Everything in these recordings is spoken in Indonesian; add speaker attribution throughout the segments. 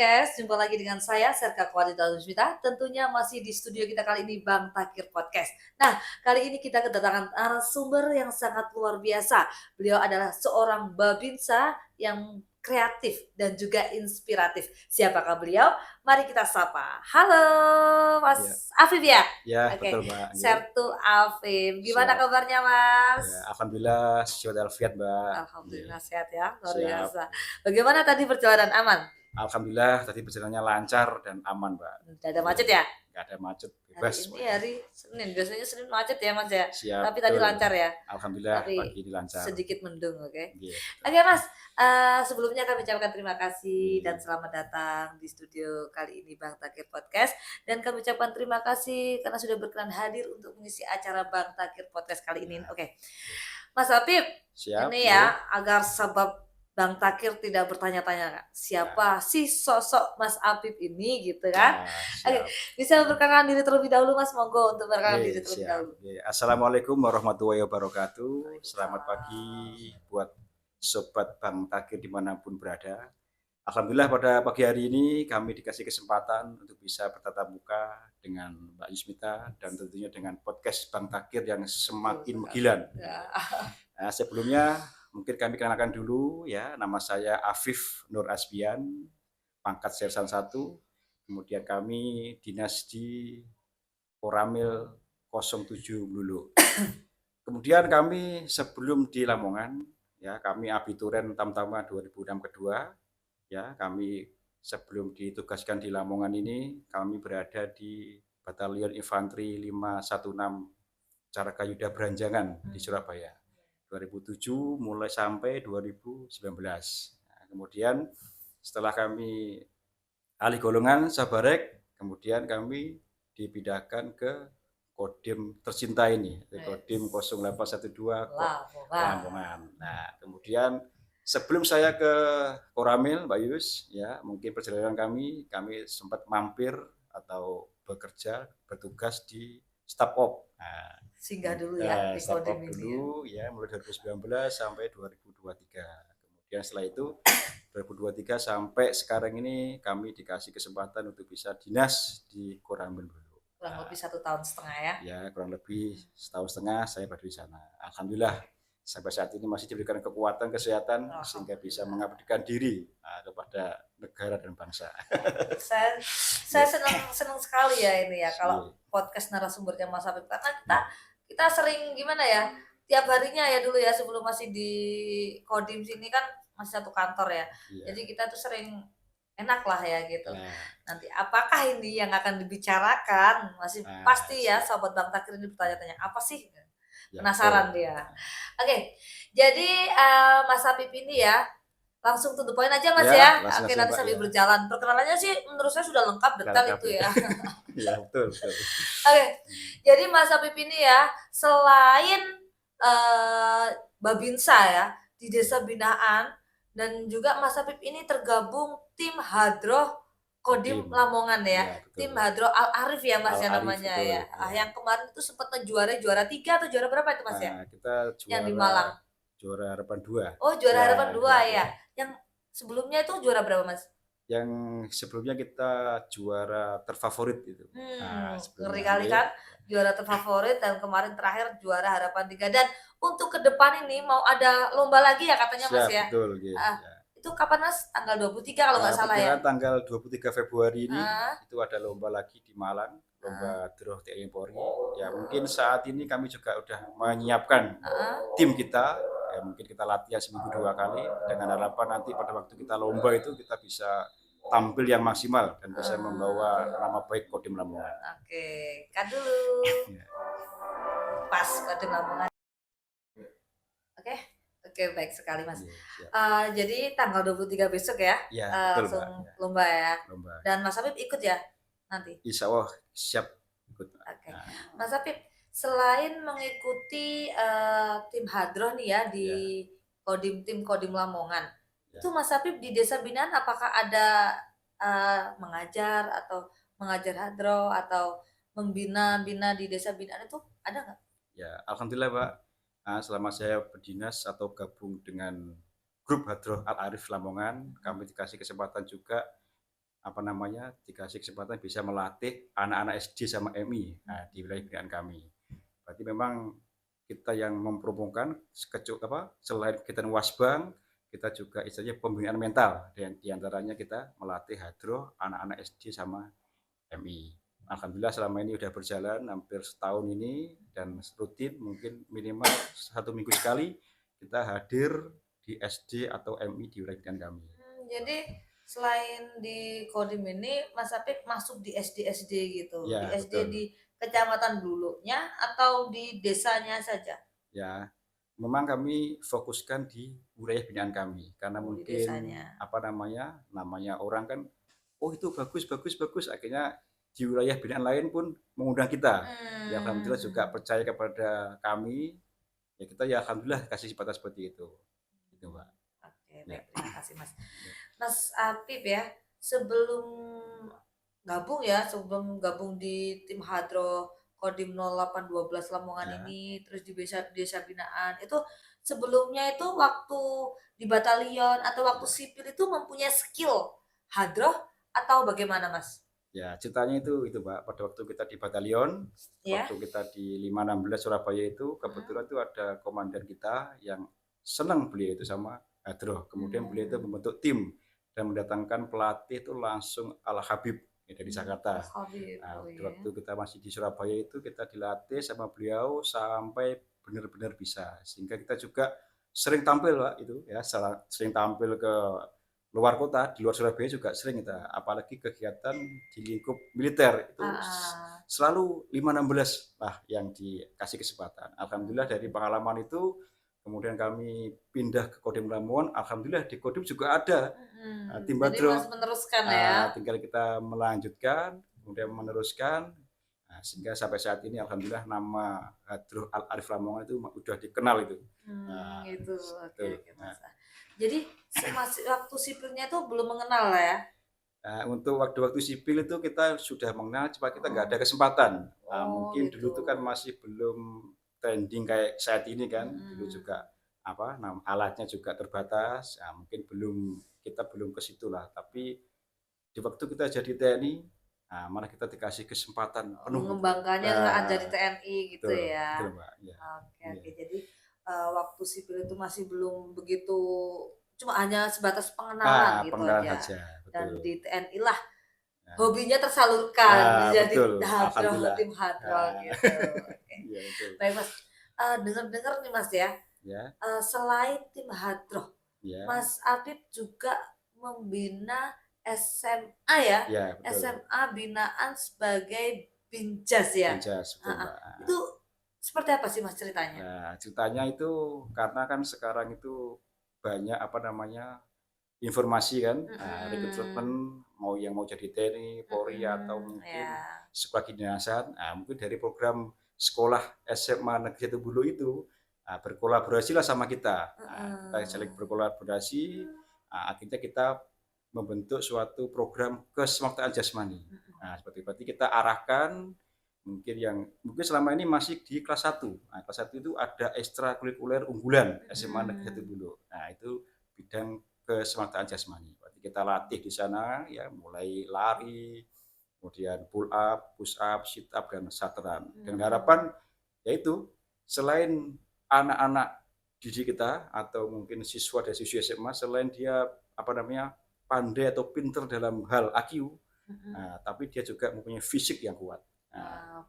Speaker 1: Podcast. Jumpa lagi dengan saya Serka Kualita Susmita. Tentunya masih di studio kita kali ini Bang Takir Podcast. Nah, kali ini kita kedatangan narasumber yang sangat luar biasa. Beliau adalah seorang babinsa yang kreatif dan juga inspiratif. Siapakah beliau? Mari kita sapa. Halo,
Speaker 2: Iya,
Speaker 1: Mas Afif ya?
Speaker 2: iya betul
Speaker 1: Oke,
Speaker 2: Mbak, nggih.
Speaker 1: Sertu Afif. Gimana
Speaker 2: Siap.
Speaker 1: kabarnya,
Speaker 2: Ya,
Speaker 1: Mas?
Speaker 2: alhamdulillah sehat walafiat Mbak, nggih.
Speaker 1: Alhamdulillah sehat ya, luar
Speaker 2: Siap.
Speaker 1: biasa. Bagaimana tadi perjalanan aman?
Speaker 2: Alhamdulillah tadi perjalanannya lancar dan aman Mbak,
Speaker 1: Tidak ada
Speaker 2: nggih.
Speaker 1: macet ya?
Speaker 2: Nggak ada macet,
Speaker 1: Hari
Speaker 2: bebas
Speaker 1: ini
Speaker 2: pokoknya.
Speaker 1: hari Senin, biasanya Senin macet ya Mas ya?
Speaker 2: Siap,
Speaker 1: Tapi tadi
Speaker 2: betul.
Speaker 1: lancar ya?
Speaker 2: Alhamdulillah
Speaker 1: Tapi
Speaker 2: pagi ini lancar.
Speaker 1: sedikit mendung, oke.
Speaker 2: Nggih, betul.
Speaker 1: Oke Mas, sebelumnya kami ucapkan terima kasih dan
Speaker 2: Nggih.
Speaker 1: selamat datang di studio kali ini Bang Takir Podcast. Dan kami ucapkan terima kasih karena sudah berkenan hadir untuk mengisi acara Bang Takir Podcast kali ini.
Speaker 2: Ya,
Speaker 1: Oke,
Speaker 2: nggih.
Speaker 1: Mas Habib,
Speaker 2: Siap,
Speaker 1: ini
Speaker 2: nggih.
Speaker 1: ya agar sebab Bang Takir tidak bertanya-tanya
Speaker 2: Ya,
Speaker 1: siapa sih sosok Mas Habib ini gitu kan?
Speaker 2: ya,
Speaker 1: Oke,
Speaker 2: siap.
Speaker 1: bisa memperkenalkan diri terlebih dahulu Mas, monggo untuk memperkenalkan
Speaker 2: Nggih,
Speaker 1: diri terlebih
Speaker 2: siap.
Speaker 1: dahulu.
Speaker 2: Nggih. Assalamualaikum warahmatullahi wabarakatuh. Selamat
Speaker 1: Waalaikumsalam.
Speaker 2: pagi buat sobat Bang Takir dimanapun berada. Alhamdulillah pada pagi hari ini kami dikasih kesempatan untuk bisa bertatap muka dengan Mbak Yusmita dan tentunya dengan podcast Bang Takir yang
Speaker 1: Betul
Speaker 2: semakin
Speaker 1: sekali.
Speaker 2: menggilan.
Speaker 1: Ya.
Speaker 2: Nah, sebelumnya mungkin kami kenalkan dulu ya, nama saya Afif Nur Asbian, pangkat Sersan 1. Kemudian kami dinas di Koramil 07 Blulu. Kemudian kami sebelum di Lamongan ya, kami abituren Tamtama 2006 kedua. Ya, kami sebelum ditugaskan di Lamongan ini, kami berada di Batalion Infanteri 516 Caragayuda Beranjangan di Surabaya. 2007 mulai sampai 2019. Nah, kemudian setelah kami alih golongan Sabarek, kemudian kami dipindahkan ke Kodim tercinta ini, Kodim 0812 Lamongan. Nah, kemudian sebelum saya ke Koramil, Mbak Yus, ya mungkin perjalanan kami sempat mampir atau bekerja, bertugas di Staf Op. Nah,
Speaker 1: Singgah dulu ya di
Speaker 2: Staf
Speaker 1: Kodim
Speaker 2: Op
Speaker 1: ini ya.
Speaker 2: dulu ya mulai 2019 sampai 2023. Kemudian setelah itu 2023 sampai sekarang ini kami dikasih kesempatan untuk bisa dinas di Koramil dulu.
Speaker 1: Kurang lebih 1,5 tahun ya.
Speaker 2: Ya, kurang lebih 1,5 tahun saya berada di sana. Alhamdulillah sampai saat ini masih diberikan kekuatan kesehatan sehingga bisa mengabdikan diri kepada negara dan bangsa.
Speaker 1: Saya senang sekali ya ini ya kalau podcast narasumbernya Mas Habib karena kita sering gimana ya, tiap harinya ya dulu ya sebelum masih di Kodim sini kan masih satu kantor ya.
Speaker 2: Iya.
Speaker 1: Jadi kita tuh sering enak lah ya gitu.
Speaker 2: Nah,
Speaker 1: Nanti apakah ini yang akan dibicarakan? Masih pasti ya sobat Bang Takir ini bertanya-tanya, apa sih?
Speaker 2: ya,
Speaker 1: Penasaran
Speaker 2: betul.
Speaker 1: dia. Oke, jadi Mas Habib ini ya langsung to the point aja Mas
Speaker 2: Ya,
Speaker 1: ya.
Speaker 2: langsung
Speaker 1: Oke,
Speaker 2: aja,
Speaker 1: nanti
Speaker 2: Mbak,
Speaker 1: sambil
Speaker 2: ya.
Speaker 1: berjalan. Perkenalannya sih menurut saya sudah lengkap, detail
Speaker 2: Lengkap
Speaker 1: itu
Speaker 2: ya.
Speaker 1: ya.
Speaker 2: Iya, betul, betul.
Speaker 1: Oke, jadi Mas Habib ini ya selain babinsa ya di desa binaan dan juga Mas Habib ini tergabung tim Hadroh Kodim
Speaker 2: Kodim.
Speaker 1: Lamongan ya.
Speaker 2: Ya, betul.
Speaker 1: Tim Hadroh Al Arif ya Mas ya
Speaker 2: Al-Arif,
Speaker 1: namanya
Speaker 2: betul,
Speaker 1: ya.
Speaker 2: ya.
Speaker 1: Yang kemarin itu sempat juara 3 atau juara berapa itu Mas ya?
Speaker 2: Nah, kita
Speaker 1: Yang di Malang.
Speaker 2: juara harapan 2.
Speaker 1: Oh, juara
Speaker 2: Ya,
Speaker 1: harapan 2 ya.
Speaker 2: ya.
Speaker 1: Yang sebelumnya itu juara berapa Mas?
Speaker 2: Yang sebelumnya kita juara terfavorit itu.
Speaker 1: Ngeri kali kan, juara terfavorit dan kemarin terakhir juara harapan 3 dan untuk ke depan ini mau ada lomba lagi ya katanya Mas
Speaker 2: Siap,
Speaker 1: ya?
Speaker 2: betul, gitu.
Speaker 1: Itu kapan Mas? Tanggal 23 kalau nggak salah ya?
Speaker 2: Tanggal 23 Februari ini itu ada lomba lagi di Malang, lomba Droh TNI Polri. Ya mungkin saat ini kami juga udah menyiapkan tim kita, ya mungkin kita latihan seminggu 2 kali dengan harapan nanti pada waktu kita lomba itu kita bisa tampil yang maksimal dan bisa membawa nama baik Kodim Lamongan.
Speaker 1: Oke, kan dulu. Pas Kodim Lamongan. Oke. Oke, baik sekali Mas. Jadi tanggal 23 besok ya,
Speaker 2: ya betul,
Speaker 1: langsung Mbak. Lomba ya.
Speaker 2: Lomba.
Speaker 1: Dan Mas Habib ikut ya nanti?
Speaker 2: Insya Allah siap ikut.
Speaker 1: Oke. Mas Habib, selain mengikuti tim Hadroh nih ya di tim Kodim Lamongan, itu Mas Habib di desa binaan apakah ada mengajar atau mengajar Hadroh atau membina-bina di desa binaan itu ada nggak?
Speaker 2: Ya, alhamdulillah Pak. Selama saya berdinas atau gabung dengan grup Hadroh Al Arif Lamongan, kami dikasih kesempatan juga dikasih kesempatan bisa melatih anak-anak SD sama MI di wilayah binaan kami. Berarti memang kita yang mempromosikan selain kita wasbang, kita juga istilahnya pembinaan mental dan diantaranya kita melatih hadroh anak-anak SD sama MI. Alhamdulillah selama ini sudah berjalan hampir setahun ini dan rutin mungkin minimal 1 minggu sekali kita hadir di SD atau MI di wilayah kami.
Speaker 1: Jadi selain di Kodim ini Mas Apip masuk di SD-SD gitu, di
Speaker 2: Ya,
Speaker 1: SD
Speaker 2: betul.
Speaker 1: di kecamatan dulunya atau di desanya saja?
Speaker 2: Ya, memang kami fokuskan di wilayah binaan kami karena
Speaker 1: Oh, di
Speaker 2: mungkin
Speaker 1: desanya.
Speaker 2: namanya orang kan, oh itu bagus bagus bagus, akhirnya di wilayah binaan lain pun mengundang kita. Ya alhamdulillah juga percaya kepada kami, ya kita ya alhamdulillah kasih kesempatan seperti itu. Gitu, Mbak.
Speaker 1: Oke,
Speaker 2: Ya.
Speaker 1: baik, terima kasih Mas. Mas Apip ya, sebelum sebelum gabung di tim Hadroh Kodim 0812 Lamongan
Speaker 2: Ya.
Speaker 1: ini, terus di desa binaan, itu sebelumnya itu waktu di batalion atau waktu sipil itu mempunyai skill Hadroh atau bagaimana Mas?
Speaker 2: Ya, ceritanya itu Mbak, pada waktu kita di batalion,
Speaker 1: Ya?
Speaker 2: waktu kita di 516 Surabaya itu kebetulan tuh ada komandan kita yang senang beliau itu sama hadroh. Kemudian beliau itu membentuk tim dan mendatangkan pelatih itu langsung Al Habib ya, dari Jakarta. Nah, waktu kita masih di Surabaya itu kita dilatih sama beliau sampai benar-benar bisa, sehingga kita juga sering tampil Pak itu ya, sering tampil ke luar kota, di luar Surabaya juga sering kita, apalagi kegiatan di lingkup militer itu selalu 516 lah yang dikasih kesempatan. Alhamdulillah dari pengalaman itu kemudian kami pindah ke Kodim Lamongan, alhamdulillah di Kodim juga ada tim Badro.
Speaker 1: Jadi Mas meneruskan ya.
Speaker 2: Tinggal kita melanjutkan, kemudian meneruskan, sehingga sampai saat ini alhamdulillah nama Hadroh Al Arif Lamongan itu sudah dikenal itu.
Speaker 1: Gitu. Oke, Mas. Jadi masih waktu sipilnya itu belum mengenal lah ya.
Speaker 2: Untuk waktu-waktu sipil itu kita sudah mengenal, cuma kita nggak ada kesempatan. Mungkin
Speaker 1: gitu.
Speaker 2: dulu itu kan masih belum trending kayak saat ini kan. Dulu juga alatnya juga terbatas. Mungkin kita belum ke situ lah. Tapi di waktu kita jadi TNI, malah kita dikasih kesempatan penuh.
Speaker 1: Mengembangkannya jadi TNI gitu
Speaker 2: betul,
Speaker 1: ya.
Speaker 2: Betul, Mbak. Ya.
Speaker 1: Oke. Jadi waktu sipil itu masih belum begitu, cuma hanya sebatas pengenalan gitu
Speaker 2: pengenalan
Speaker 1: aja.
Speaker 2: saja,
Speaker 1: Dan
Speaker 2: betul.
Speaker 1: di TNI lah hobinya tersalurkan jadi hadroh, tim hadroh gitu. Oke.
Speaker 2: Iya, betul.
Speaker 1: Baik Mas, dengar-dengar nih Mas ya, selain tim hadroh, Mas Apip juga membina SMA ya,
Speaker 2: betul.
Speaker 1: SMA binaan sebagai Binjas ya.
Speaker 2: Binjas, betul, Mbak.
Speaker 1: Itu seperti apa sih Mas ceritanya?
Speaker 2: Ceritanya itu karena kan sekarang itu banyak informasi kan, rekrutmen yang mau jadi TNI, Polri atau mungkin sekolah kedinasan, mungkin dari program sekolah SMA Negeri 1 Bulu itu berkolaborasilah sama kita. Kita saling berkolaborasi, akhirnya kita membentuk suatu program kesemaktaan jasmani. Berarti kita arahkan mungkin selama ini masih di kelas 1. Kelas 1 itu ada ekstrakurikuler unggulan SMA Negeri 1 Bulu. Itu bidang kesemaktaan jasmani. Berarti kita latih di sana ya, mulai lari, kemudian pull up, push up, sit up dan saturan. Dengan harapan yaitu selain anak-anak didik kita atau mungkin siswa dan siswi SMA, selain dia pandai atau pinter dalam hal IQ, tapi dia juga mempunyai fisik yang kuat.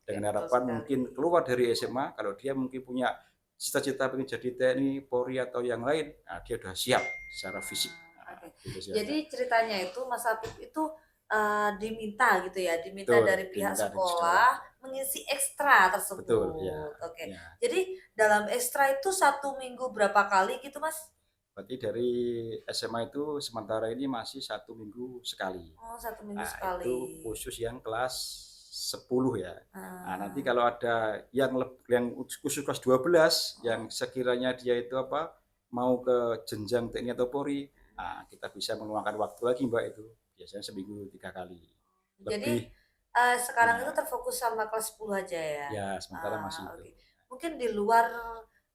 Speaker 2: Dengan harapan mungkin keluar dari SMA, kalau dia mungkin punya cita-cita ingin jadi TNI, Polri atau yang lain, dia sudah siap secara fisik.
Speaker 1: Gitu. Jadi ceritanya itu Mas Apip itu diminta dari pihak sekolah mengisi ekstra tersebut.
Speaker 2: Betul, ya.
Speaker 1: Oke. Ya. Jadi dalam ekstra itu 1 minggu berapa kali gitu Mas?
Speaker 2: Berarti dari SMA itu sementara ini masih 1 minggu sekali.
Speaker 1: 1 minggu sekali.
Speaker 2: Itu khusus yang kelas 10 ya. Nanti kalau ada yang khusus kelas 12 yang sekiranya dia itu mau ke jenjang TNI atau Polri, kita bisa meluangkan waktu lagi Mbak, itu biasanya seminggu 3 kali.
Speaker 1: Jadi sekarang itu terfokus sama kelas 10 aja ya?
Speaker 2: Ya, sementara masih itu.
Speaker 1: Mungkin di luar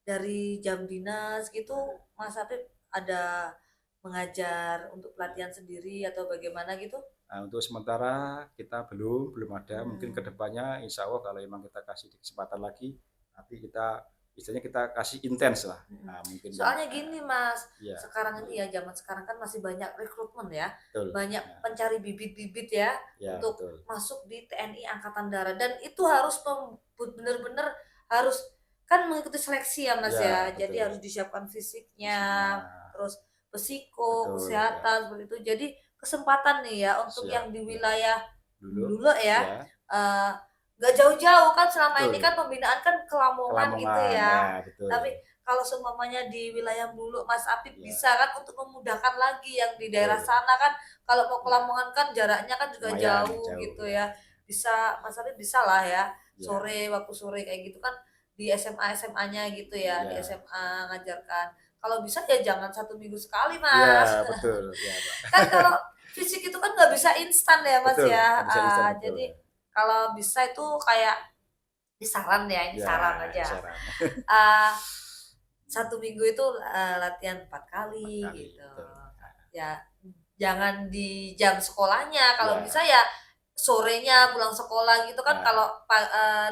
Speaker 1: dari jam dinas gitu, Mas Apip ada mengajar untuk pelatihan sendiri atau bagaimana gitu?
Speaker 2: Untuk sementara kita belum ada. Mungkin
Speaker 1: Hmm.
Speaker 2: kedepannya insya Allah kalau memang kita kasih kesempatan lagi, nanti kita istilahnya kita kasih intens lah.
Speaker 1: Mhm.
Speaker 2: Mungkin yang
Speaker 1: Soalnya gini Mas,
Speaker 2: ya
Speaker 1: sekarang ini ya zaman sekarang kan masih banyak rekrutmen ya,
Speaker 2: betul.
Speaker 1: banyak pencari bibit-bibit ya
Speaker 2: Ya
Speaker 1: untuk
Speaker 2: betul.
Speaker 1: masuk di TNI Angkatan Darat dan itu harus bener-bener harus kan mengikuti seleksi ya Mas
Speaker 2: Ya
Speaker 1: ya, jadi
Speaker 2: betul.
Speaker 1: harus disiapkan fisiknya,
Speaker 2: Fisiknya
Speaker 1: terus psiko,
Speaker 2: betul ya.
Speaker 1: kesehatan seperti itu. Jadi kesempatan nih ya untuk
Speaker 2: Siap
Speaker 1: yang di
Speaker 2: ya.
Speaker 1: wilayah
Speaker 2: Dulu
Speaker 1: dulu ya,
Speaker 2: ya
Speaker 1: eee, nggak jauh-jauh kan selama ini
Speaker 2: betul.
Speaker 1: kan pembinaan kan ke Lamongan gitu
Speaker 2: Kelamongan
Speaker 1: ya.
Speaker 2: ya betul.
Speaker 1: Tapi kalau seumpamanya di wilayah Bulu, Mas Apip
Speaker 2: Ya
Speaker 1: bisa kan untuk memudahkan lagi yang di daerah
Speaker 2: betul.
Speaker 1: sana kan, kalau mau ke
Speaker 2: Ya
Speaker 1: Lamongan kan jaraknya kan juga
Speaker 2: lumayan
Speaker 1: jauh
Speaker 2: jauh
Speaker 1: gitu
Speaker 2: ya.
Speaker 1: ya. Bisa Mas Apip bisalah ya,
Speaker 2: Ya
Speaker 1: waktu sore kayak gitu kan di SMA-SMA-nya gitu ya, di
Speaker 2: ya
Speaker 1: SMA ngajarkan. Kalau bisa ya jangan 1 minggu sekali, Mas.
Speaker 2: ya betul ya Pak.
Speaker 1: Kan kalau fisik itu kan nggak bisa instan ya, Mas,
Speaker 2: Betul
Speaker 1: ya,
Speaker 2: nggak bisa instan betul.
Speaker 1: jadi kalau bisa itu kayak ini saran ya, ini
Speaker 2: Ya
Speaker 1: saran aja.
Speaker 2: saran
Speaker 1: Eee, 1 minggu itu, latihan 4 kali
Speaker 2: 4 kali
Speaker 1: gitu.
Speaker 2: betul.
Speaker 1: Ya jangan di jam sekolahnya, kalau
Speaker 2: Ya
Speaker 1: bisa ya sorenya pulang sekolah gitu kan
Speaker 2: ya
Speaker 1: kalau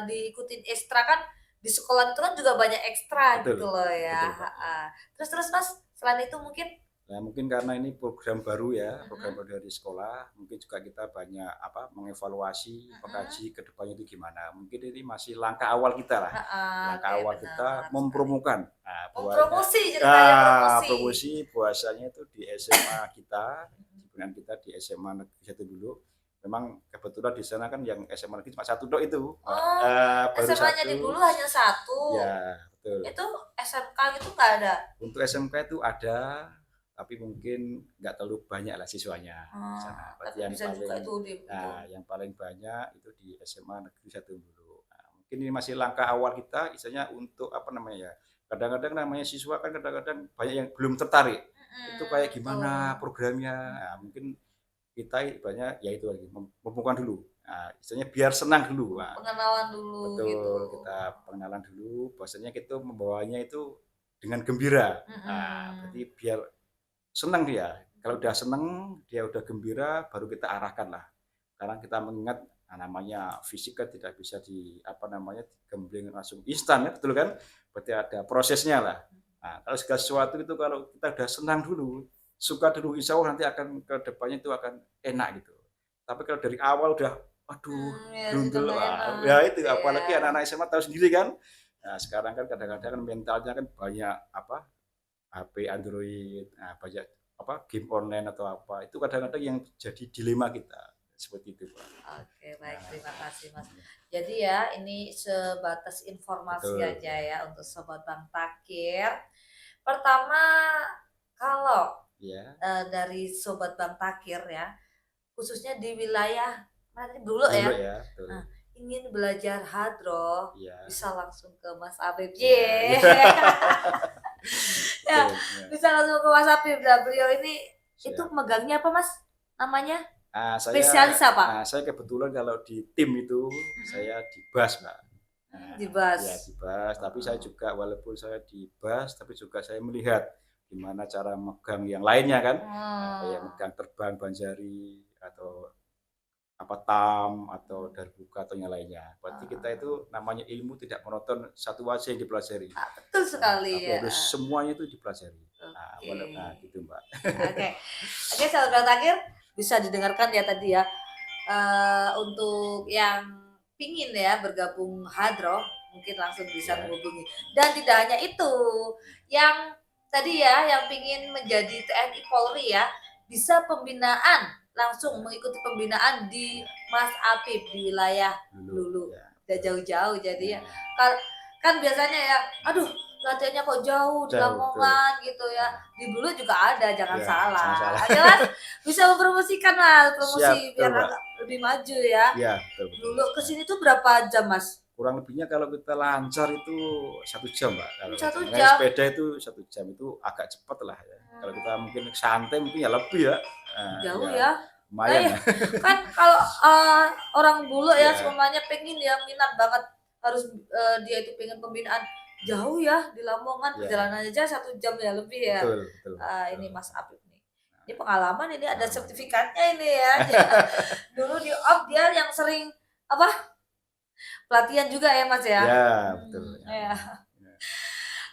Speaker 1: diikutin ekstra kan di sekolah itu kan juga banyak ekstra
Speaker 2: betul
Speaker 1: gitu loh
Speaker 2: betul
Speaker 1: ya,
Speaker 2: Pak ya.
Speaker 1: heeh. Terus terus Mas, selain itu mungkin
Speaker 2: Nah, mungkin karena ini program baru ya, program
Speaker 1: mhm
Speaker 2: baru dari sekolah, mungkin juga kita banyak mengevaluasi,
Speaker 1: mhm,
Speaker 2: mengkaji ke depannya itu gimana. Mungkin ini masih langkah awal kita lah.
Speaker 1: heeh,
Speaker 2: Langkah
Speaker 1: oke
Speaker 2: awal kita
Speaker 1: benar sekali.
Speaker 2: mempromokan buahnya
Speaker 1: Mempromosi ceritanya promosi.
Speaker 2: promosi bahwasanya itu di SMA kita, di binaan kita di SMA Negeri 1 dulu. Memang kebetulan di sana kan yang SMA Negeri cuma satu tok itu,
Speaker 1: Oh,
Speaker 2: baru
Speaker 1: SMA-nya di
Speaker 2: satu.
Speaker 1: Bulu hanya 1.
Speaker 2: Ya, betul.
Speaker 1: Itu SMK gitu nggak ada?
Speaker 2: Untuk SMK itu ada, tapi mungkin nggak terlalu banyak lah siswanya di sana. Berarti
Speaker 1: Tapi bisa juga itu di itu.
Speaker 2: yang paling banyak itu di SMA Negeri 1 dulu. Nah, mungkin ini masih langkah awal kita, misalnya untuk ya, kadang-kadang namanya siswa kan kadang-kadang banyak yang belum tertarik. Itu kayak gimana
Speaker 1: Betul.
Speaker 2: programnya? Nah, mungkin kita banyak ya itu lagi membuka dulu. Nah, istilahnya biar senang dulu. Nah,
Speaker 1: Pengenalan dulu gitu.
Speaker 2: betul, kita pengenalan dulu, bahwasanya kita membawanya itu dengan gembira. Berarti
Speaker 1: Mhm.
Speaker 2: biar senang dia. Kalau udah senang, dia udah gembira, baru kita arahkan lah. Karena kita mengingat namanya fisik kan tidak bisa digembleng langsung instan ya, betul kan? Berarti ada prosesnya lah. Nah, kalau segala sesuatu itu kalau kita udah senang dulu, suka dulu, insya Allah nanti akan ke depannya itu akan enak gitu. Tapi kalau dari awal udah, aduh,
Speaker 1: Ya sudah
Speaker 2: grundel,
Speaker 1: nggak
Speaker 2: wah,
Speaker 1: enak
Speaker 2: ya itu
Speaker 1: gitu ya.
Speaker 2: apalagi anak-anak SMA tahu sendiri kan. Nah, sekarang kan kadang-kadang kan mentalnya kan banyak HP Android, banyak game online atau apa. Itu kadang-kadang yang jadi dilema kita. Seperti itu, Pak.
Speaker 1: Oke, baik,
Speaker 2: Nah,
Speaker 1: terima kasih, Mas. Jadi ya, ini sebatas informasi
Speaker 2: betul,
Speaker 1: aja ya untuk Sobat Bang Takir. Pertama, kalau
Speaker 2: ya.
Speaker 1: dari Sobat Bang Takir ya, khususnya di wilayah mana dulu
Speaker 2: Dulu
Speaker 1: ya,
Speaker 2: ya, betul.
Speaker 1: nah, ingin belajar hadroh,
Speaker 2: Iya.
Speaker 1: bisa langsung ke Mas Habib.
Speaker 2: Ya,
Speaker 1: Ye.
Speaker 2: ya.
Speaker 1: Ya,
Speaker 2: Betul, ya.
Speaker 1: bisa langsung ke Mas Habib. Nah, beliau ini itu
Speaker 2: Siap.
Speaker 1: megangnya apa, Mas? Namanya?
Speaker 2: Ah,
Speaker 1: Spesialis apa?
Speaker 2: saya kebetulan kalau di tim itu
Speaker 1: Mhm.
Speaker 2: saya di BAS, Mbak.
Speaker 1: Di Bas.
Speaker 2: Ya di BAS, tapi saya
Speaker 1: Oh.
Speaker 2: juga walaupun saya di BAS, tapi juga saya melihat gimana cara megang yang lainnya kan. Kayak
Speaker 1: Oh.
Speaker 2: megang terbang Banjari atau TAM atau Darbuka atau yang lainnya. Berarti kita
Speaker 1: Oh.
Speaker 2: itu namanya ilmu tidak monoton satu aja yang dipelajari.
Speaker 1: Betul sekali
Speaker 2: Tapi
Speaker 1: ya.
Speaker 2: harus semuanya itu dipelajari.
Speaker 1: Oke.
Speaker 2: Gitu Mbak.
Speaker 1: Oke. Oke, sahabat akhir bisa didengarkan ya tadi ya. Untuk yang pingin ya bergabung hadroh mungkin langsung bisa
Speaker 2: Ya,
Speaker 1: menghubungi. Dan tidak hanya itu, yang tadi ya yang pingin menjadi TNI Polri ya bisa pembinaan langsung
Speaker 2: ya,
Speaker 1: mengikuti pembinaan di Mas Apip di wilayah
Speaker 2: dulu.
Speaker 1: Lulu.
Speaker 2: Ya,
Speaker 1: Udah
Speaker 2: betul.
Speaker 1: jauh-jauh jadi ya.
Speaker 2: Ya,
Speaker 1: Kan biasanya ya, aduh latihannya kok jauh di
Speaker 2: jauh, betul.
Speaker 1: Lamongan gitu ya. Di Bulu juga ada, jangan
Speaker 2: Ya, jangan
Speaker 1: salah.
Speaker 2: salah.
Speaker 1: Oke Mas, bisa mempromosikan Mas,
Speaker 2: Siap,
Speaker 1: promosi
Speaker 2: betul
Speaker 1: biar
Speaker 2: Mbak.
Speaker 1: agak lebih maju ya.
Speaker 2: Ya, betul, betul.
Speaker 1: Dulu ke sini tuh berapa jam Mas?
Speaker 2: Kurang lebihnya kalau kita lancar itu 1 jam Mbak. Kalau lancar.
Speaker 1: Satu
Speaker 2: Makanya
Speaker 1: jam.
Speaker 2: sepeda itu 1 jam itu agak cepat lah ya. Kalau kita mungkin santai mungkin ya lebih ya.
Speaker 1: Jauh
Speaker 2: Ya
Speaker 1: ya.
Speaker 2: lumayan
Speaker 1: Iya,
Speaker 2: ya.
Speaker 1: kan kalau orang bulu ya
Speaker 2: Ya,
Speaker 1: semuanya pengen ya minat banget harus dia itu pengen pembinaan jauh ya di Lamongan
Speaker 2: ya,
Speaker 1: perjalanannya aja 1 jam ya lebih ya.
Speaker 2: betul, betul,
Speaker 1: Ini
Speaker 2: betul.
Speaker 1: Mas Apip nih. Ini pengalaman, ini ada sertifikatnya ini ya. Dulu di OP dia yang sering apa? Pelatihan juga ya Mas ya?
Speaker 2: Ya, betul.
Speaker 1: Iya.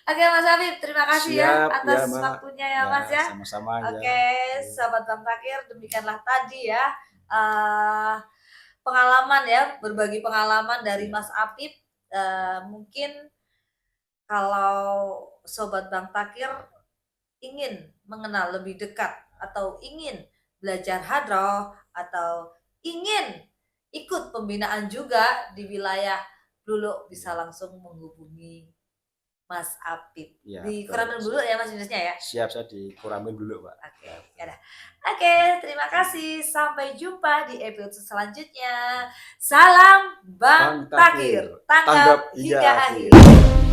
Speaker 1: Oke Mas Habib, terima kasih ya
Speaker 2: Siap, ya
Speaker 1: atas
Speaker 2: Mbak.
Speaker 1: waktunya ya Mas ya.
Speaker 2: Sama-sama ya.
Speaker 1: Oke, sahabat Bang Takir, demikianlah tadi ya pengalaman ya, berbagi pengalaman dari
Speaker 2: Iya.
Speaker 1: Mas Apip. Mungkin kalau sobat Bang Takir ingin mengenal lebih dekat atau ingin belajar hadroh atau ingin ikut pembinaan juga di wilayah Bluluk, bisa langsung menghubungi Mas Apip.
Speaker 2: Iya,
Speaker 1: Di
Speaker 2: betul.
Speaker 1: Koramil Bluluk ya Mas Yunusnya ya?
Speaker 2: Siap, saya di Koramil dulu, Pak.
Speaker 1: Oke, ya dah. Oke, terima kasih. Sampai jumpa di episode selanjutnya. Salam Bang
Speaker 2: Bang Takir,
Speaker 1: Takir, tanggap hingga
Speaker 2: hingga
Speaker 1: akhir.
Speaker 2: akhir.